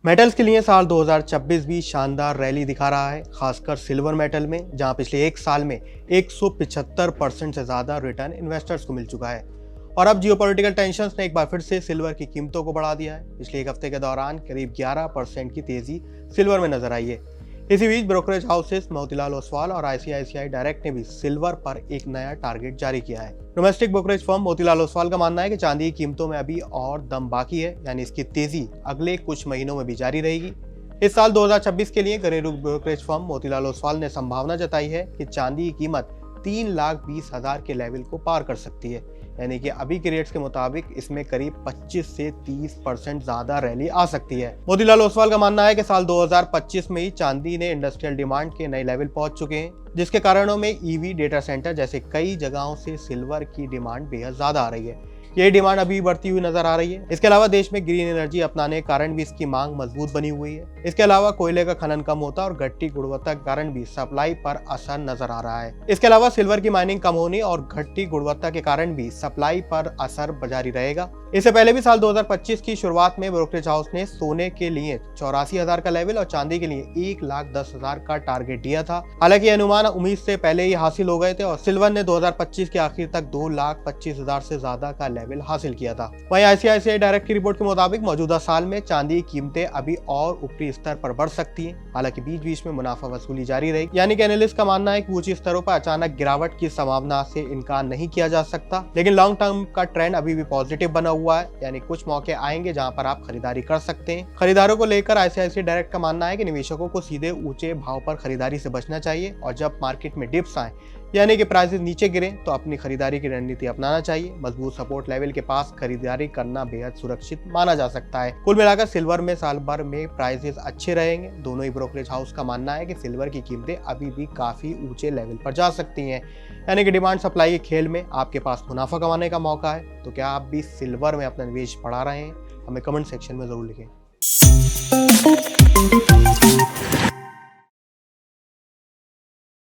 Metals के लिए साल 2026 भी शानदार रैली दिखा रहा है, खासकर सिल्वर मेटल में, जहां पिछले एक साल में 175% से ज्यादा रिटर्न इन्वेस्टर्स को मिल चुका है। और अब जियोपॉलिटिकल टेंशंस ने एक बार फिर से सिल्वर की कीमतों को बढ़ा दिया है। पिछले एक हफ्ते के दौरान करीब 11% की तेजी सिल्वर में नजर आई है। इसी बीच ब्रोकरेज हाउसेस मोतीलाल ओसवाल और आईसीआईसीआई डायरेक्ट ने भी सिल्वर पर एक नया टारगेट जारी किया है। Domestic brokerage firm Motilal Oswal का मानना है कि चांदी की कीमतों में अभी और दम बाकी है, यानी इसकी तेजी अगले कुछ महीनों में भी जारी रहेगी। इस साल 2026 के लिए घरेलू ब्रोकरेज फर्म मोतीलाल ओसवाल ने संभावना जताई है कि चांदी की कीमत 3,20,000 के लेवल को पार कर सकती है, यानी कि अभी के रेट्स के मुताबिक इसमें करीब 25 से 30% ज्यादा रैली आ सकती है। मोतीलाल ओसवाल का मानना है कि साल 2025 में ही चांदी ने इंडस्ट्रियल डिमांड के नए लेवल पहुंच चुके हैं, जिसके कारणों में ईवी, डेटा सेंटर जैसे कई जगहों से सिल्वर की डिमांड बेहद ज्यादा आ रही है। यही डिमांड अभी बढ़ती हुई नजर आ रही है। इसके अलावा देश में ग्रीन एनर्जी अपनाने के कारण भी इसकी मांग मजबूत बनी हुई है। इसके अलावा कोयले का खनन कम होता और घटती गुणवत्ता के कारण भी सप्लाई पर असर नजर आ रहा है। इसके अलावा सिल्वर की माइनिंग कम होने और घटती गुणवत्ता के कारण भी सप्लाई पर असर जारी रहेगा। इससे पहले भी साल 2025 की शुरुआत में ब्रोकरेज हाउस ने सोने के लिए 84,000 का लेवल और चांदी के लिए 1,10,000 का टारगेट दिया था। हालांकि अनुमान उम्मीद से पहले ही हासिल हो गए थे और सिल्वर ने 2025 के आखिर तक 2,25,000 से ज्यादा का लेवल हासिल किया था। वहीं आईसीआईसीआई डायरेक्ट की रिपोर्ट के मुताबिक मौजूदा साल में चांदी की कीमतें अभी और ऊपरी स्तर पर बढ़ सकती हैं। हालांकि बीच बीच में मुनाफा वसूली जारी रहेगी, यानी कि एनालिस्ट का मानना है कि ऊंची स्तरों पर अचानक गिरावट की संभावना से इनकार नहीं किया जा सकता। लेकिन लॉन्ग टर्म का ट्रेंड अभी भी पॉजिटिव बना हुआ है, यानी कुछ मौके आएंगे जहां पर आप खरीदारी कर सकते हैं। खरीदारों को लेकर आईसीआईसीआई डायरेक्ट का मानना है कि निवेशकों को सीधे ऊंचे भाव पर खरीदारी से बचना चाहिए और जब मार्केट में डिप्स आए, यानी कि प्राइसेस नीचे गिरें, तो अपनी खरीदारी की रणनीति अपनाना चाहिए। मजबूत सपोर्ट लेवल के पास खरीदारी करना बेहद सुरक्षित माना जा सकता है। कुल मिलाकर सिल्वर में साल भर में प्राइसेस अच्छे रहेंगे। दोनों ही ब्रोकरेज हाउस का मानना है कि सिल्वर की कीमतें अभी भी काफी ऊंचे लेवल पर जा सकती हैं, यानी कि डिमांड सप्लाई के खेल में आपके पास मुनाफा कमाने का मौका है। तो क्या आप भी सिल्वर में अपना निवेश बढ़ा रहे हैं? हमें कमेंट सेक्शन में जरूर लिखें।